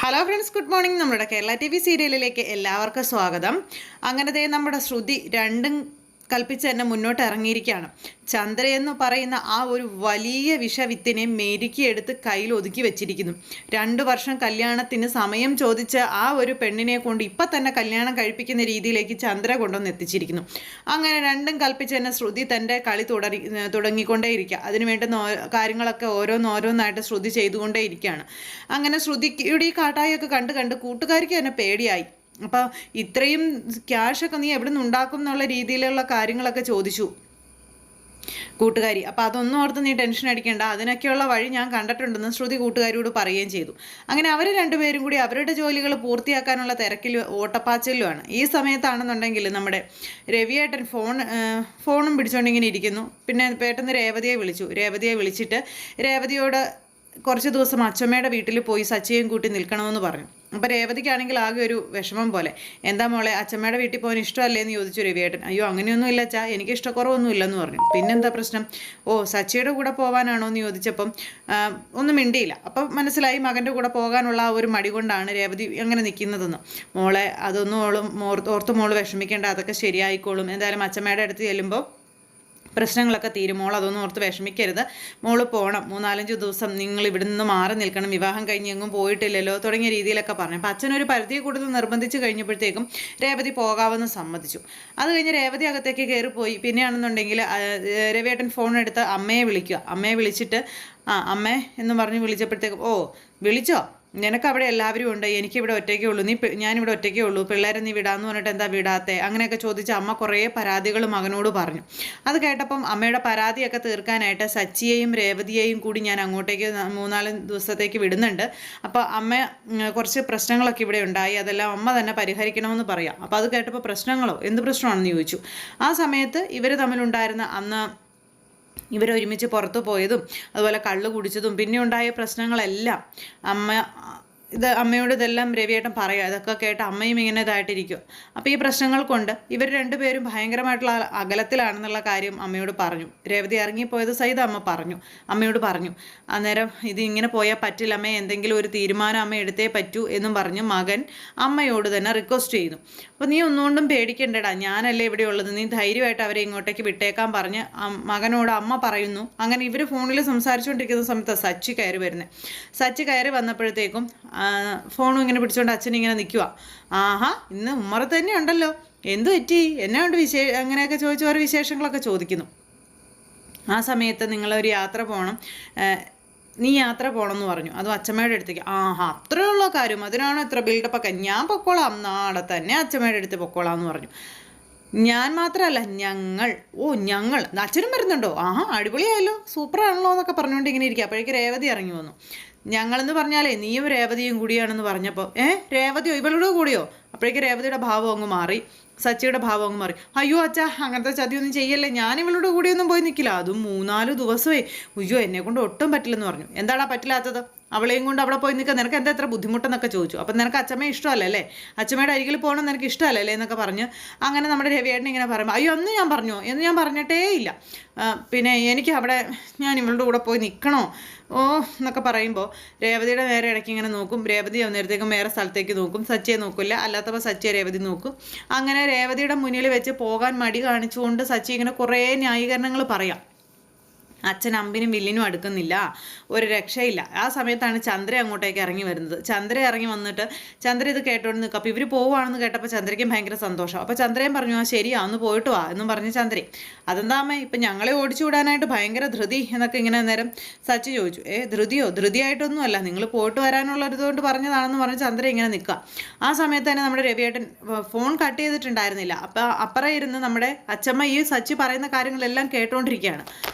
Hello friends, good morning. നമ്മുടെ Kerala T V സീരിയലിലേക്ക് എല്ലാവർക്കും സ്വാഗതം. അങ്ങനത്തെ നമ്മുടെ ശ്രുതി രണ്ടും കൽപ്പിച്ച് തന്നെ മുന്നോട്ട് ഇറങ്ങിയിരിക്കുകയാണ്. ചന്ദ്രയെന്ന് പറയുന്ന ആ ഒരു വലിയ വിഷവിത്തിനെ മെരുക്കിയെടുത്ത് കയ്യിൽ ഒതുക്കി വെച്ചിരിക്കുന്നു. 2 വർഷം കല്യാണത്തിന് സമയം ചോദിച്ച ആ ഒരു പെണ്ണിനെ കൊണ്ട് ഇപ്പം തന്നെ കല്യാണം കഴിപ്പിക്കുന്ന രീതിയിലേക്ക് ചന്ദ്ര കൊണ്ടുവന്ന് എത്തിച്ചിരിക്കുന്നു. അങ്ങനെ രണ്ടും കൽപ്പിച്ച് തന്നെ ശ്രുതി തൻ്റെ കളി തുടങ്ങിക്കൊണ്ടേയിരിക്കുക. അതിനുവേണ്ട കാര്യങ്ങളൊക്കെ ഓരോന്നായിട്ട് ശ്രുതി ചെയ്തുകൊണ്ടേയിരിക്കുകയാണ്. അങ്ങനെ ശ്രുതിയുടെ ഈ കാട്ടായൊക്കെ കണ്ട് കൂട്ടുകാർക്ക് തന്നെ പേടിയായി. അപ്പോൾ ഇത്രയും ക്യാഷൊക്കെ നീ എവിടെ നിന്ന് ഉണ്ടാക്കും എന്നുള്ള രീതിയിലുള്ള കാര്യങ്ങളൊക്കെ ചോദിച്ചു കൂട്ടുകാരി. അപ്പോൾ അതൊന്നും ഓർത്ത് നീ ടെൻഷൻ അടിക്കേണ്ട, അതിനൊക്കെയുള്ള വഴി ഞാൻ കണ്ടിട്ടുണ്ടെന്ന് ശ്രുതി കൂട്ടുകാരിയോട് പറയുകയും ചെയ്തു. അങ്ങനെ അവർ രണ്ടുപേരും കൂടി അവരുടെ ജോലികൾ പൂർത്തിയാക്കാനുള്ള തിരക്കിൽ ഓട്ടപ്പാച്ചിലുമാണ്. ഈ സമയത്താണെന്നുണ്ടെങ്കിൽ നമ്മുടെ രവിയേട്ടൻ ഫോണും പിടിച്ചുകൊണ്ടിങ്ങനെ ഇരിക്കുന്നു. പിന്നെ പെട്ടെന്ന് രേവതിയെ വിളിച്ചിട്ട് രേവതിയോട് കുറച്ച് ദിവസം അച്ചമ്മയുടെ വീട്ടിൽ പോയി സച്ചിയും കൂട്ടി നിൽക്കണമെന്ന് പറഞ്ഞു. അപ്പോൾ രേവതിക്കാണെങ്കിൽ ആകെ ഒരു വിഷമം പോലെ. എന്താ മോളെ, അച്ചമ്മയുടെ വീട്ടിൽ പോകാൻ ഇഷ്ടമല്ലേ എന്ന് ചോദിച്ചു രവിയേട്ടൻ. അയ്യോ അങ്ങനെയൊന്നും ഇല്ല അച്ഛാ, എനിക്ക് ഇഷ്ടക്കുറവൊന്നും ഇല്ലെന്ന് പറഞ്ഞു. പിന്നെന്താ പ്രശ്നം? ഓ സച്ചിയുടെ കൂടെ പോകാനാണോ എന്ന് ചോദിച്ചപ്പം ഒന്നും മിണ്ടിയില്ല. അപ്പം മനസ്സിലായി മകൻ്റെ കൂടെ പോകാനുള്ള ആ ഒരു മടി കൊണ്ടാണ് രേവതി അങ്ങനെ നിൽക്കുന്നതെന്ന്. മോളെ അതൊന്നും ഓർത്ത് മോള് വിഷമിക്കേണ്ട, അതൊക്കെ ശരിയായിക്കോളും. എന്തായാലും അച്ചമ്മയുടെ അടുത്ത് ചെല്ലുമ്പോൾ പ്രശ്നങ്ങളൊക്കെ തീരും. മോൾ അതൊന്നും ഓർത്ത് വിഷമിക്കരുത്. മോള് പോകണം, 3-4 ദിവസം നിങ്ങൾ ഇവിടെ നിന്ന് മാറി നിൽക്കണം, വിവാഹം കഴിഞ്ഞ് എങ്ങും പോയിട്ടില്ലല്ലോ തുടങ്ങിയ രീതിയിലൊക്കെ പറഞ്ഞു. അപ്പം അച്ഛനൊരു പരിധിയെ കൂടുതൽ നിർബന്ധിച്ച് കഴിഞ്ഞപ്പോഴത്തേക്കും രേവതി പോകാമെന്ന് സമ്മതിച്ചു. അത് കഴിഞ്ഞ് രേവതി അകത്തേക്ക് കയറിപ്പോയി. പിന്നെയാണെന്നുണ്ടെങ്കിൽ രവിയേട്ടൻ ഫോൺ എടുത്ത് അമ്മയെ വിളിച്ചിട്ട് അമ്മേ എന്ന് പറഞ്ഞ് വിളിച്ചപ്പോഴത്തേക്കും വിളിച്ചോ, നിനക്ക് അവിടെ എല്ലാവരും ഉണ്ട്, എനിക്കിവിടെ ഒറ്റയ്ക്കേ ഉള്ളൂ, ഞാനിവിടെ ഒറ്റയ്ക്കേ ഉള്ളൂ, പിള്ളേരെ നീ വിടാമെന്ന് പറഞ്ഞിട്ട് എന്താ വിടാത്തെ, അങ്ങനെയൊക്കെ ചോദിച്ച് അമ്മ കുറേ പരാതികൾ മകനോട് പറഞ്ഞു. അത് കേട്ടപ്പം അമ്മയുടെ പരാതിയൊക്കെ തീർക്കാനായിട്ട് സച്ചിയെയും രേവതിയെയും കൂടി ഞാൻ അങ്ങോട്ടേക്ക് 3-4 ദിവസത്തേക്ക് വിടുന്നുണ്ട്. അപ്പോൾ അമ്മ കുറച്ച് പ്രശ്നങ്ങളൊക്കെ ഇവിടെ ഉണ്ടായി, അതെല്ലാം അമ്മ തന്നെ പരിഹരിക്കണമെന്ന് പറയാം. അപ്പോൾ അത് കേട്ടപ്പോൾ പ്രശ്നങ്ങളോ, എന്ത് പ്രശ്നമാണെന്ന് ചോദിച്ചു. ആ സമയത്ത് ഇവർ തമ്മിലുണ്ടായിരുന്ന ഇവരൊരുമിച്ച് പുറത്തു പോയതും അതുപോലെ കള്ള് കുടിച്ചതും പിന്നെ ഉണ്ടായ പ്രശ്നങ്ങളെല്ലാം അമ്മയോട് ഇതെല്ലാം രവിയേട്ടൻ പറയാം. ഇതൊക്കെ കേട്ട് അമ്മയും ഇങ്ങനെ ഇതായിട്ടിരിക്കും. അപ്പോൾ ഈ പ്രശ്നങ്ങൾ കൊണ്ട് ഇവർ രണ്ടുപേരും ഭയങ്കരമായിട്ടുള്ള അകലത്തിലാണെന്നുള്ള കാര്യം അമ്മയോട് പറഞ്ഞു. രേവതി ഇറങ്ങിപ്പോയത് സഹിതം അമ്മയോട് പറഞ്ഞു. അന്നേരം ഇത് ഇങ്ങനെ പോയാൽ പറ്റില്ല അമ്മേ, എന്തെങ്കിലും ഒരു തീരുമാനം അമ്മ എടുത്തേ പറ്റൂ എന്നും പറഞ്ഞ് മകൻ അമ്മയോട് തന്നെ റിക്വസ്റ്റ് ചെയ്യുന്നു. അപ്പോൾ നീ ഒന്നുകൊണ്ടും പേടിക്കണ്ടടാ, ഞാനല്ലേ ഇവിടെ ഉള്ളത്, നീ ധൈര്യമായിട്ട് അവരെ ഇങ്ങോട്ടേക്ക് വിട്ടേക്കാൻ പറഞ്ഞ് മകനോട് അമ്മ പറയുന്നു. അങ്ങനെ ഇവർ ഫോണിൽ സംസാരിച്ചുകൊണ്ടിരിക്കുന്ന സമയത്ത് സച്ചി കയറി വന്നപ്പോഴത്തേക്കും ഫോണും ഇങ്ങനെ പിടിച്ചുകൊണ്ട് അച്ഛൻ ഇങ്ങനെ നിൽക്കുക. ആഹാ, ഇന്ന് ഉമ്മറത്ത് തന്നെ ഉണ്ടല്ലോ, എന്തു പറ്റി, എന്നാ ഉണ്ട് അങ്ങനെയൊക്കെ ചോദിച്ചു ഓരോ വിശേഷങ്ങളൊക്കെ ചോദിക്കുന്നു. ആ സമയത്ത് നിങ്ങളൊരു യാത്ര പോകണം, നീ യാത്ര പോകണമെന്ന് പറഞ്ഞു. അതും അച്ഛമ്മയുടെ അടുത്തേക്ക്. അത്രയുള്ള കാര്യം, അതിനാണോ ഇത്ര ബിൽഡപ്പൊക്കെ, ഞാൻ പൊക്കോളാം, നാളെ തന്നെ അച്ഛമ്മയുടെ അടുത്ത് പൊക്കോളാം എന്ന് പറഞ്ഞു. ഞാൻ മാത്രമല്ല, ഞങ്ങൾ അച്ഛനും വരുന്നുണ്ടോ, അടിപൊളിയായല്ലോ, സൂപ്പറാണല്ലോ എന്നൊക്കെ പറഞ്ഞുകൊണ്ട് ഇങ്ങനെ ഇരിക്കുക. അപ്പോഴേക്ക് രേവതി ഇറങ്ങി വന്നു. ഞങ്ങളെന്ന് പറഞ്ഞാലേ നീയും രേവതിയും കൂടിയാണെന്ന് പറഞ്ഞപ്പോൾ രേവതിയോ ഇവളുടെ കൂടിയോ? അപ്പോഴേക്ക് രേവതിയുടെ ഭാവം അങ്ങ് മാറി, സച്ചിയുടെ ഭാവം അങ്ങ് മാറി. അയ്യോ അച്ഛാ, അങ്ങനത്തെ ചതിയൊന്നും ചെയ്യല്ലേ, ഞാൻ ഇവളുടെ കൂടിയൊന്നും പോയി നിൽക്കില്ല, അതും 3-4 ദിവസമേ. അയ്യോ എന്നെ കൊണ്ട് ഒട്ടും പറ്റില്ലെന്ന് പറഞ്ഞു. എന്താടാ പറ്റില്ലാത്തത്? അവളെയും കൊണ്ട് അവിടെ പോയി നിൽക്കുക, നിനക്ക് എന്താ എത്ര ബുദ്ധിമുട്ടെന്നൊക്കെ ചോദിച്ചു. അപ്പം നിനക്ക് അച്ഛമ്മയെ ഇഷ്ടമല്ലേ, അച്ഛമ്മയുടെ അരികിൽ പോകണം നിനക്ക് ഇഷ്ടമല്ലേ എന്നൊക്കെ പറഞ്ഞ് അങ്ങനെ നമ്മുടെ രവിയേട്ടൻ ഇങ്ങനെ പറയുമ്പോൾ അയ്യോ എന്ന് ഞാൻ പറഞ്ഞിട്ടേ ഇല്ല, പിന്നെ എനിക്ക് അവിടെ ഞാൻ ഇവളുടെ കൂടെ പോയി നിൽക്കണോ എന്നൊക്കെ പറയുമ്പോൾ രേവതിയുടെ നേരെ ഇടയ്ക്ക് ഇങ്ങനെ നോക്കും. രേവതി നേരത്തേക്കും വേറെ സ്ഥലത്തേക്ക് നോക്കും, സച്ചിയെ നോക്കില്ല. അല്ലാത്തപ്പോൾ സച്ചിയെ രേവതി നോക്കും. അങ്ങനെ രേവതിയുടെ മുന്നിൽ വെച്ച് പോകാൻ മടി കാണിച്ചുകൊണ്ട് സച്ചി ഇങ്ങനെ കുറേ ന്യായീകരണങ്ങൾ പറയാം. അച്ഛൻ അമ്പിനും വില്ലിനും അടുക്കുന്നില്ല, ഒരു രക്ഷയില്ല. ആ സമയത്താണ് ചന്ദ്ര അങ്ങോട്ടേക്ക് ഇറങ്ങി വരുന്നത്. ചന്ദ്ര ഇറങ്ങി വന്നിട്ട് ചന്ദ്ര ഇത് കേട്ടോണ്ട് നിൽക്കും. അപ്പോൾ ഇവർ പോവുകയാണെന്ന് കേട്ടപ്പോൾ ചന്ദ്രയ്ക്കും ഭയങ്കര സന്തോഷം. അപ്പോൾ ചന്ദ്രയും പറഞ്ഞു ശരിയാ, ഒന്ന് പോയിട്ട് വാ എന്നും പറഞ്ഞ് ചന്ദ്രയും. അതെന്താ അമ്മേ, ഇപ്പം ഞങ്ങളെ ഓടിച്ചു വിടാനായിട്ട് ഭയങ്കര ധൃതി എന്നൊക്കെ ഇങ്ങനെ നേരം സച്ചി ചോദിച്ചു. ധൃതിയായിട്ടൊന്നുമല്ല, നിങ്ങൾ പോയിട്ട് വരാനുള്ളൊരിതുകൊണ്ട് പറഞ്ഞതാണെന്ന് പറഞ്ഞ് ചന്ദ്ര ഇങ്ങനെ നിൽക്കുക. ആ സമയത്ത് തന്നെ നമ്മുടെ രവിയേട്ടൻ ഫോൺ കട്ട് ചെയ്തിട്ടുണ്ടായിരുന്നില്ല. അപ്പോൾ അപ്പുറം ഇരുന്ന് നമ്മുടെ അച്ഛമ്മ ഈ സച്ചി പറയുന്ന കാര്യങ്ങളെല്ലാം കേട്ടോണ്ടിരിക്കുകയാണ്.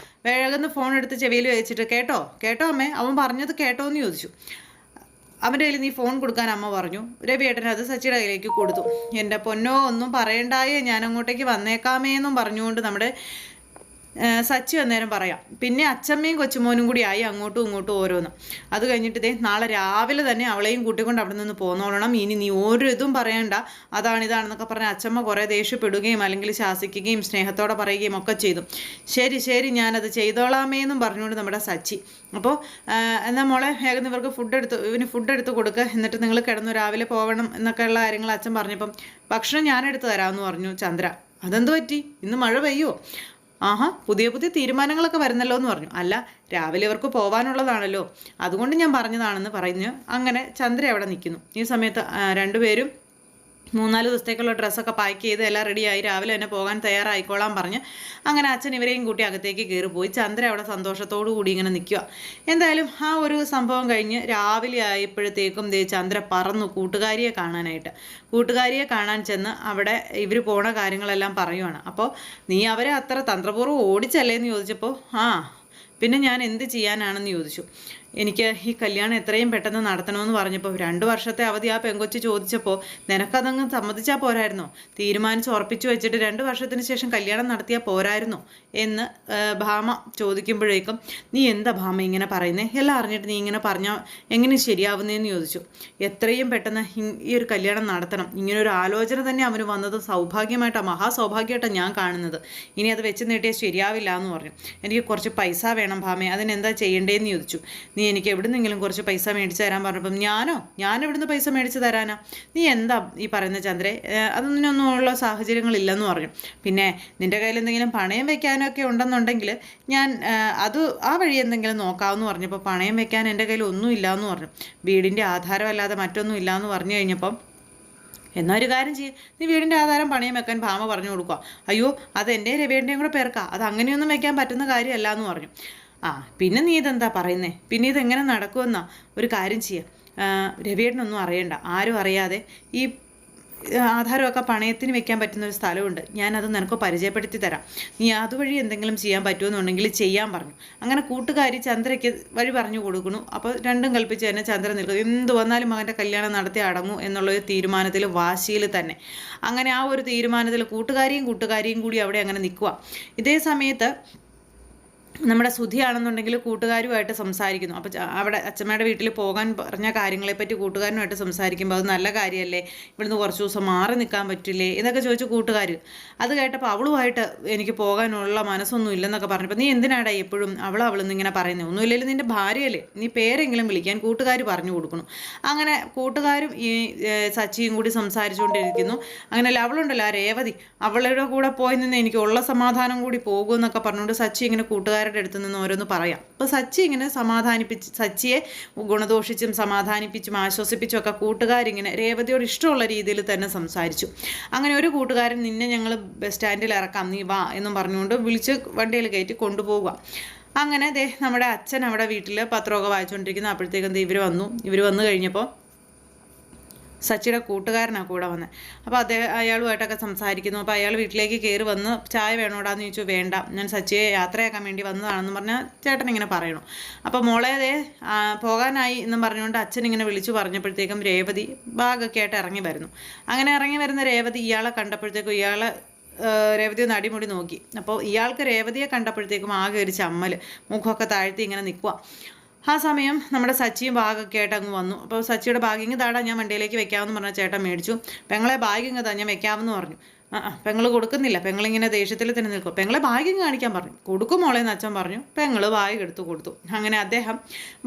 വേഗം ഫോൺ എടുത്ത് ചെവിയിൽ വെച്ചിട്ട് കേട്ടോ അമ്മേ, അവൻ പറഞ്ഞത് കേട്ടോ എന്ന് ചോദിച്ചു. അവൻ്റെ കയ്യിൽ നീ ഫോൺ കൊടുക്കാൻ അമ്മ പറഞ്ഞു. രവിയേട്ടൻ അത് സച്ചിയുടെ കയ്യിലേക്ക് കൊടുത്തു. എൻ്റെ പൊന്നോ ഒന്നും പറയണ്ടായേ, ഞാൻ അങ്ങോട്ടേക്ക് വന്നേക്കാമേ എന്നും പറഞ്ഞുകൊണ്ട് നമ്മുടെ സച്ചി അന്നേരം പറയാം. പിന്നെ അച്ചമ്മയും കൊച്ചുമോനും കൂടി ആയി അങ്ങോട്ടും ഇങ്ങോട്ടും ഓരോന്ന്. അത് കഴിഞ്ഞിട്ട് ഇതേ നാളെ രാവിലെ തന്നെ അവളെയും കൂട്ടിക്കൊണ്ട് അവിടെ നിന്ന് പോന്നോളണം. ഇനി നീ ഒരു ഇതും പറയണ്ട, ഇതാണെന്നൊക്കെ പറഞ്ഞ് അച്ചമ്മ കുറേ ദേഷ്യപ്പെടുകയും അല്ലെങ്കിൽ ശാസിക്കുകയും സ്നേഹത്തോടെ പറയുകയും ഒക്കെ ചെയ്തു. ശരി ശരി ഞാനത് ചെയ്തോളാമേ എന്നും പറഞ്ഞുകൊണ്ട് നമ്മുടെ സച്ചി. അപ്പോൾ എന്നാൽ മോളെ വേഗം ഇവർക്ക് ഫുഡ് എടുത്ത് കൊടുക്കുക, എന്നിട്ട് നിങ്ങൾ കിടന്നു രാവിലെ പോകണം എന്നൊക്കെയുള്ള കാര്യങ്ങൾ അച്ഛൻ പറഞ്ഞപ്പം ഭക്ഷണം ഞാനെടുത്ത് തരാമെന്ന് പറഞ്ഞു ചന്ദ്ര. അതെന്ത് പറ്റി, ഇന്ന് മഴ പെയ്യോ? ആഹാ, പുതിയ പുതിയ തീരുമാനങ്ങളൊക്കെ വരുന്നല്ലോ എന്ന് പറഞ്ഞു. അല്ല, രാവിലെ ഇവർക്ക് പോകാനുള്ളതാണല്ലോ, അതുകൊണ്ട് ഞാൻ പറഞ്ഞതാണെന്ന് പറഞ്ഞു. അങ്ങനെ ചന്ദ്ര അവിടെ നിൽക്കുന്നു. ഈ സമയത്ത് രണ്ടുപേരും 3-4 ദിവസത്തേക്കുള്ള ഡ്രസ്സൊക്കെ പാക്ക് ചെയ്ത് എല്ലാം റെഡിയായി രാവിലെ തന്നെ പോകാൻ തയ്യാറായിക്കോളാൻ പറഞ്ഞ് അങ്ങനെ അച്ഛൻ ഇവരെയും കൂട്ടി അകത്തേക്ക് കയറിപ്പോയി. ചന്ദ്ര അവിടെ സന്തോഷത്തോടു കൂടി ഇങ്ങനെ നിൽക്കുക. എന്തായാലും ആ ഒരു സംഭവം കഴിഞ്ഞ് രാവിലെ ആയപ്പോഴത്തേക്കും ചന്ദ്ര പറന്നു കൂട്ടുകാരിയെ കാണാനായിട്ട്. കൂട്ടുകാരിയെ കാണാൻ ചെന്ന് അവിടെ ഇവർ പോണ കാര്യങ്ങളെല്ലാം പറയുവാണ്. അപ്പോൾ നീ അവരെ അത്ര തന്ത്രപൂർവ്വം ഓടിച്ചല്ലേ എന്ന് ചോദിച്ചപ്പോൾ പിന്നെ ഞാൻ എന്ത് ചെയ്യാനാണെന്ന് ചോദിച്ചു. എനിക്ക് ഈ കല്യാണം എത്രയും പെട്ടെന്ന് നടത്തണമെന്ന് പറഞ്ഞപ്പോൾ 2 വർഷത്തെ അവധി ആ പെങ്കൊച്ച് ചോദിച്ചപ്പോൾ നിനക്കതങ്ങ് സമ്മതിച്ചാൽ പോരായിരുന്നോ? തീരുമാനിച്ച് ഉറപ്പിച്ചു വെച്ചിട്ട് 2 വർഷത്തിന് ശേഷം കല്യാണം നടത്തിയാൽ പോരായിരുന്നോ എന്ന് ഭാമ ചോദിക്കുമ്പോഴേക്കും നീ എന്താ ഭാമ ഇങ്ങനെ പറയുന്നേ? എല്ലാം അറിഞ്ഞിട്ട് നീ ഇങ്ങനെ പറഞ്ഞാൽ എങ്ങനെ ശരിയാവുന്നതെന്ന് ചോദിച്ചു. എത്രയും പെട്ടെന്ന് ഈ ഒരു കല്യാണം നടത്തണം, ഇങ്ങനൊരു ആലോചന തന്നെ അവന് വന്നത് സൗഭാഗ്യമായിട്ടാണ്, മഹാസൗഭാഗ്യമായിട്ടാണ് ഞാൻ കാണുന്നത്. ഇനി അത് വെച്ച് നീട്ടിയാൽ ശരിയാവില്ല എന്ന് പറഞ്ഞു. എനിക്ക് കുറച്ച് പൈസ വേണം ഭാമേ, അതിനെന്താ ചെയ്യേണ്ടതെന്ന് ചോദിച്ചു. നീ എനിക്ക് എവിടുന്നെങ്കിലും കുറച്ച് പൈസ മേടിച്ച് തരാൻ പറഞ്ഞപ്പം ഞാൻ എവിടുന്ന് പൈസ മേടിച്ച് തരാനാ? നീ എന്താ ഈ പറയുന്ന ചന്ദ്രേ? അതൊന്നിനൊന്നുമുള്ള സാഹചര്യങ്ങളില്ലെന്ന് പറഞ്ഞു. പിന്നെ നിൻ്റെ കയ്യിൽ എന്തെങ്കിലും പണയം വെക്കാനൊക്കെ ഉണ്ടെന്നുണ്ടെങ്കിൽ ഞാൻ ആ വഴി എന്തെങ്കിലും നോക്കാമെന്ന് പറഞ്ഞപ്പോൾ പണയം വെക്കാൻ എൻ്റെ കയ്യിൽ ഒന്നും ഇല്ലയെന്ന് പറഞ്ഞു. വീടിൻ്റെ ആധാരമല്ലാതെ മറ്റൊന്നും ഇല്ലയെന്ന് പറഞ്ഞു കഴിഞ്ഞപ്പം എന്നാൽ ഒരു കാര്യം ചെയ്യും, നീ വീടിൻ്റെ ആധാരം പണയം വെക്കാൻ ഭാമ പറഞ്ഞു കൊടുക്കുക. അയ്യോ, അത് എൻ്റെ രവിയുടെയും കൂടെ പേർക്കാ, അത് അങ്ങനെയൊന്നും വെക്കാൻ പറ്റുന്ന കാര്യമല്ല എന്ന് പറഞ്ഞു. പിന്നെ നീ ഇതെന്താ പറയുന്നേ? പിന്നെ ഇതെങ്ങനെ നടക്കുമെന്നാ? ഒരു കാര്യം ചെയ്യാം, രവിയേട്ടനൊന്നും അറിയണ്ട, ആരും അറിയാതെ ഈ ആധാരമൊക്കെ പണയത്തിന് വെക്കാൻ പറ്റുന്നൊരു സ്ഥലമുണ്ട്, ഞാനത് നിനക്ക് പരിചയപ്പെടുത്തി തരാം, നീ അതുവഴി എന്തെങ്കിലും ചെയ്യാൻ പറ്റുമെന്നുണ്ടെങ്കിൽ ചെയ്യാൻ പറഞ്ഞു. അങ്ങനെ കൂട്ടുകാരി ചന്ദ്രയ്ക്ക് വഴി പറഞ്ഞു കൊടുക്കുന്നു. അപ്പോൾ രണ്ടും കൽപ്പിച്ച് തന്നെ ചന്ദ്ര നിൽക്കും. എന്ത് വന്നാലും മകൻ്റെ കല്യാണം നടത്തി അടങ്ങൂ എന്നുള്ളൊരു തീരുമാനത്തിൽ, വാശിയിൽ തന്നെ. അങ്ങനെ ആ ഒരു തീരുമാനത്തിൽ കൂട്ടുകാരിയും കൂടി അവിടെ അങ്ങനെ നിൽക്കുക. ഇതേ സമയത്ത് നമ്മുടെ സുധിയാണെന്നുണ്ടെങ്കിൽ കൂട്ടുകാരുമായിട്ട് സംസാരിക്കുന്നു. അപ്പോൾ അവിടെ അച്ഛമ്മയുടെ വീട്ടിൽ പോകാൻ പറഞ്ഞ കാര്യങ്ങളെപ്പറ്റി കൂട്ടുകാരനുമായിട്ട് സംസാരിക്കുമ്പോൾ അത് നല്ല കാര്യമല്ലേ, ഇവിടുന്ന് കുറച്ച് ദിവസം മാറി നിൽക്കാൻ പറ്റില്ലേ എന്നൊക്കെ ചോദിച്ചു കൂട്ടുകാർ. അത് കേട്ടപ്പോൾ അവളുമായിട്ട് എനിക്ക് പോകാനുള്ള മനസ്സൊന്നും ഇല്ലെന്നൊക്കെ പറഞ്ഞപ്പോൾ നീ എന്തിനാടാ എപ്പോഴും അവളെന്നിങ്ങനെ പറയുന്നത്? ഒന്നുമില്ലെങ്കിലും നിൻ്റെ ഭാര്യയല്ലേ, നീ പേരെങ്കിലും വിളിക്കാൻ കൂട്ടുകാർ പറഞ്ഞു കൊടുക്കണം. അങ്ങനെ കൂട്ടുകാരും ഈ സച്ചിയും കൂടി സംസാരിച്ചുകൊണ്ടിരിക്കുന്നു. അങ്ങനെ അവളുണ്ടല്ലോ ആ രേവതി, അവളുടെ കൂടെ പോയി നിന്ന് എനിക്ക് ഉള്ള സമാധാനം കൂടി പോകുമെന്നൊക്കെ പറഞ്ഞുകൊണ്ട് സച്ചി ഇങ്ങനെ കൂട്ടുകാരുടെ അടുത്ത് നിന്ന് ഓരോന്ന് പറയാം. അപ്പോൾ സച്ചി ഇങ്ങനെ സച്ചിയെ ഗുണദോഷിച്ചും സമാധാനിപ്പിച്ചും ആശ്വസിപ്പിച്ചും ഒക്കെ കൂട്ടുകാരിങ്ങനെ രേവതിയോട് ഇഷ്ടമുള്ള രീതിയിൽ തന്നെ സംസാരിച്ചു. അങ്ങനെ ഒരു കൂട്ടുകാരൻ നിന്നെ ഞങ്ങൾ ബസ് സ്റ്റാൻഡിൽ ഇറക്കാം, നീ വാ എന്നും പറഞ്ഞുകൊണ്ട് വിളിച്ച് വണ്ടിയിൽ കയറ്റി കൊണ്ടുപോവുക. അങ്ങനെ നമ്മുടെ അച്ഛൻ അവിടെ വീട്ടിൽ പത്രമൊക്കെ വായിച്ചുകൊണ്ടിരിക്കുന്നു. അപ്പോഴത്തേക്കും ഇവർ വന്നു കഴിഞ്ഞപ്പോൾ സച്ചിയുടെ കൂട്ടുകാരനാണ് കൂടെ വന്നത്. അപ്പോൾ അയാളുമായിട്ടൊക്കെ സംസാരിക്കുന്നു. അപ്പോൾ അയാൾ വീട്ടിലേക്ക് കയറി വന്ന് ചായ വേണോടാന്ന് ചോദിച്ചു. വേണ്ട, ഞാൻ സച്ചിയെ യാത്രയാക്കാൻ വേണ്ടി വന്നതാണെന്ന് പറഞ്ഞാൽ ചേട്ടൻ ഇങ്ങനെ പറയണു. അപ്പോൾ മോളെ പോകാനായി എന്നും പറഞ്ഞുകൊണ്ട് അച്ഛൻ ഇങ്ങനെ വിളിച്ചു പറഞ്ഞപ്പോഴത്തേക്കും രേവതി ബാഗൊക്കെ ആയിട്ട് ഇറങ്ങി വരുന്നു. അങ്ങനെ ഇറങ്ങി വരുന്ന രേവതി ഇയാളെ കണ്ടപ്പോഴത്തേക്കും രേവതി ഒന്ന് അടിമുടി നോക്കി. അപ്പോൾ ഇയാൾക്ക് രേവതിയെ കണ്ടപ്പോഴത്തേക്കും ആകെ ഒരു ചമ്മൽ, മുഖമൊക്കെ താഴ്ത്തി ഇങ്ങനെ നിൽക്കുക. ആ സമയം നമ്മുടെ സച്ചിയും ബാഗൊക്കെ ആയിട്ട് അങ്ങ് വന്നു. അപ്പോൾ സച്ചിയുടെ ബാഗിങ് താടാ, ഞാൻ വണ്ടിയിലേക്ക് വെക്കാമെന്ന് പറഞ്ഞാൽ ചേട്ടൻ മേടിച്ചു. പെങ്ങളെ ബാഗിങ് താ, ഞാൻ വെക്കാമെന്ന് പറഞ്ഞു. പെങ്ങൾ കൊടുക്കുന്നില്ല, പെങ്ങളിങ്ങനെ ദേഷ്യത്തിൽ തന്നെ നിൽക്കും. പെങ്ങളെ ബാഗിങ് കാണിക്കാൻ പറഞ്ഞു. കൊടുക്കും മോളേന്ന് അച്ഛൻ പറഞ്ഞു. പെങ്ങൾ ബാഗ് എടുത്തു കൊടുത്തു. അങ്ങനെ അദ്ദേഹം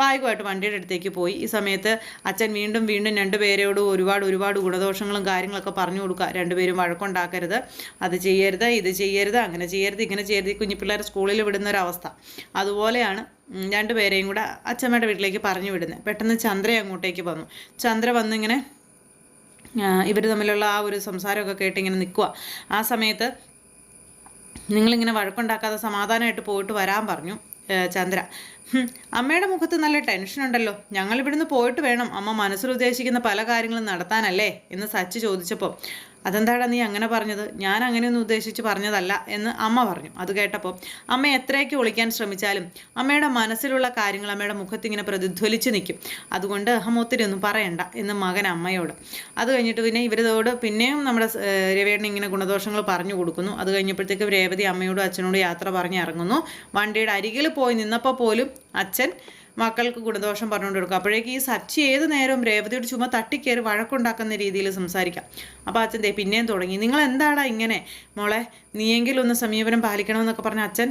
ബാഗുമായിട്ട് വണ്ടിയുടെ അടുത്തേക്ക് പോയി. ഈ സമയത്ത് അച്ഛൻ വീണ്ടും രണ്ടുപേരോട് ഒരുപാട് ഗുണദോഷങ്ങളും കാര്യങ്ങളൊക്കെ പറഞ്ഞു കൊടുക്കുക. രണ്ടുപേരും വഴക്കുണ്ടാക്കരുത്, അത് ചെയ്യരുത്, ഇത് ചെയ്യരുത്, അങ്ങനെ ചെയ്യരുത്, ഇങ്ങനെ ചെയ്യരുത്. കുഞ്ഞിപ്പിള്ളേരെ സ്കൂളിൽ വിടുന്നൊരവസ്ഥ അതുപോലെയാണ് രണ്ടുപേരെയും കൂടെ അച്ഛമ്മയുടെ വീട്ടിലേക്ക് പറഞ്ഞു വിടുന്നത്. പെട്ടെന്ന് ചന്ദ്ര അങ്ങോട്ടേക്ക് വന്നു. ചന്ദ്ര വന്നിങ്ങനെ ഇവർ തമ്മിലുള്ള ആ ഒരു സംസാരമൊക്കെ കേട്ടിങ്ങനെ നിൽക്കുക. ആ സമയത്ത് നിങ്ങളിങ്ങനെ വഴക്കുണ്ടാക്കാതെ സമാധാനമായിട്ട് പോയിട്ട് വരാൻ പറഞ്ഞു ചന്ദ്ര. അമ്മയുടെ മുഖത്ത് നല്ല ടെൻഷനുണ്ടല്ലോ, ഞങ്ങളിവിടുന്ന് പോയിട്ട് വേണം അമ്മ മനസ്സിൽ ഉദ്ദേശിക്കുന്ന പല കാര്യങ്ങളും നടത്താനല്ലേ എന്ന് സച്ചി ചോദിച്ചപ്പോൾ അതെന്താടാ നീ അങ്ങനെ പറഞ്ഞത്? ഞാൻ അങ്ങനെയൊന്നും ഉദ്ദേശിച്ച് പറഞ്ഞതല്ല എന്ന് അമ്മ പറഞ്ഞു. അത് കേട്ടപ്പോൾ അമ്മ എത്രയൊക്കെ ഒളിക്കാൻ ശ്രമിച്ചാലും അമ്മയുടെ മനസ്സിലുള്ള കാര്യങ്ങൾ അമ്മയുടെ മുഖത്തിങ്ങനെ പ്രതിധ്വലിച്ച് നിൽക്കും. അതുകൊണ്ട് അമ്മ ഒത്തിരി ഒന്നും പറയണ്ട എന്ന് മകൻ അമ്മയോട്. അത് കഴിഞ്ഞിട്ട് പിന്നെ ഇവരോട് പിന്നെയും നമ്മുടെ രവേട്ടൻ ഇങ്ങനെ ഗുണദോഷങ്ങൾ പറഞ്ഞു കൊടുക്കുന്നു. അത് കഴിഞ്ഞപ്പോഴത്തേക്ക് രേവതി അമ്മയോടും അച്ഛനോടും യാത്ര പറഞ്ഞ് ഇറങ്ങുന്നു. വണ്ടിയുടെ അരികിൽ പോയി നിന്നപ്പോൾ പോലും അച്ഛൻ മക്കൾക്ക് ഗുണദോഷം പറഞ്ഞുകൊണ്ട് കൊടുക്കും. അപ്പോഴേക്ക് ഈ സച്ചി ഏത് നേരവും രേവതിയോട് ചുമ്മാ തട്ടിക്കയറി വഴക്കുണ്ടാക്കുന്ന രീതിയിൽ സംസാരിക്കാം. അപ്പോൾ അച്ഛൻ പിന്നെയും തുടങ്ങി, നിങ്ങൾ എന്താടാ ഇങ്ങനെ മോളെ, നീയെങ്കിലും ഒന്ന് സമീപനം പാലിക്കണമെന്നൊക്കെ പറഞ്ഞ അച്ഛൻ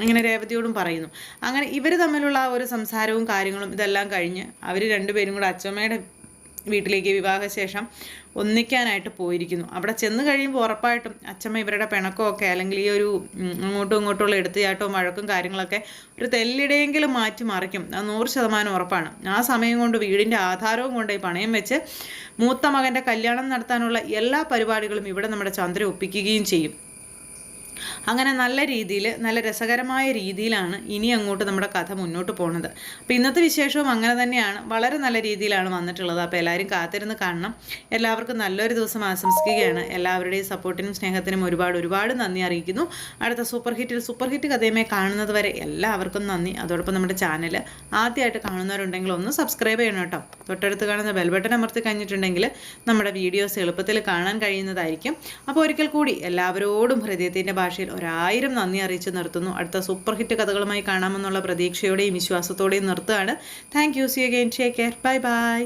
ഇങ്ങനെ രേവതിയോടും പറയുന്നു. അങ്ങനെ ഇവർ തമ്മിലുള്ള ആ ഒരു സംസാരവും കാര്യങ്ങളും ഇതെല്ലാം കഴിഞ്ഞ് അവർ രണ്ടുപേരും കൂടെ അച്ഛമ്മയുടെ വീട്ടിലേക്ക് വിവാഹശേഷം ഒന്നിക്കാനായിട്ട് പോയിരിക്കുന്നു. അവിടെ ചെന്ന് കഴിയുമ്പോൾ ഉറപ്പായിട്ടും അച്ഛമ്മ ഇവരുടെ പിണക്കമൊക്കെ അല്ലെങ്കിൽ ഈ ഒരു അങ്ങോട്ടും ഇങ്ങോട്ടുള്ള എടുത്തുചാട്ടവും വഴക്കും കാര്യങ്ങളൊക്കെ ഒരു തെല്ലിടെയെങ്കിലും മാറ്റി മറിക്കും. അത് 100% ഉറപ്പാണ്. ആ സമയം കൊണ്ട് വീടിൻ്റെ ആധാരവും കൊണ്ട് ഈ പണയം വെച്ച് മൂത്ത മകൻ്റെ കല്യാണം നടത്താനുള്ള എല്ലാ പരിപാടികളും ഇവിടെ നമ്മുടെ ചന്ദ്ര ഒപ്പിക്കുകയും ചെയ്യും. അങ്ങനെ നല്ല രീതിയിൽ നല്ല രസകരമായ രീതിയിലാണ് ഇനി അങ്ങോട്ട് നമ്മുടെ കഥ മുന്നോട്ട് പോകുന്നത്. അപ്പോൾ ഇന്നത്തെ വിശേഷവും അങ്ങനെ തന്നെയാണ്, വളരെ നല്ല രീതിയിലാണ് വന്നിട്ടുള്ളത്. അപ്പോൾ എല്ലാവരും കാത്തിരുന്ന് കാണണം. എല്ലാവർക്കും നല്ലൊരു ദിവസം ആശംസിക്കുകയാണ്. എല്ലാവരുടെയും സപ്പോർട്ടിനും സ്നേഹത്തിനും ഒരുപാട് നന്ദി അറിയിക്കുന്നു. അടുത്ത സൂപ്പർ ഹിറ്റ് കഥയുമായി കാണുന്നത് വരെ എല്ലാവർക്കും നന്ദി. അതോടൊപ്പം നമ്മുടെ ചാനൽ ആദ്യമായിട്ട് കാണുന്നവരുണ്ടെങ്കിൽ ഒന്ന് സബ്സ്ക്രൈബ് ചെയ്യണം കേട്ടോ. തൊട്ടടുത്ത് കാണുന്ന ബെൽ ബട്ടൺ അമർത്തി കഴിഞ്ഞിട്ടുണ്ടെങ്കിൽ നമ്മുടെ വീഡിയോസ് എളുപ്പത്തിൽ കാണാൻ കഴിയുന്നതായിരിക്കും. അപ്പോൾ ഒരിക്കൽ കൂടി എല്ലാവരോടും ഹൃദയത്തിൻ്റെ ഭാഷയിൽ 1000 നന്ദി അറിയിച്ച് നിർത്തുന്നു. അടുത്ത സൂപ്പർ ഹിറ്റ് കഥകളുമായി കാണാമെന്നുള്ള പ്രതീക്ഷയോടെയും വിശ്വാസത്തോടെയും നിർത്തുകയാണ്. Thank you. See you again. Take care. Bye by.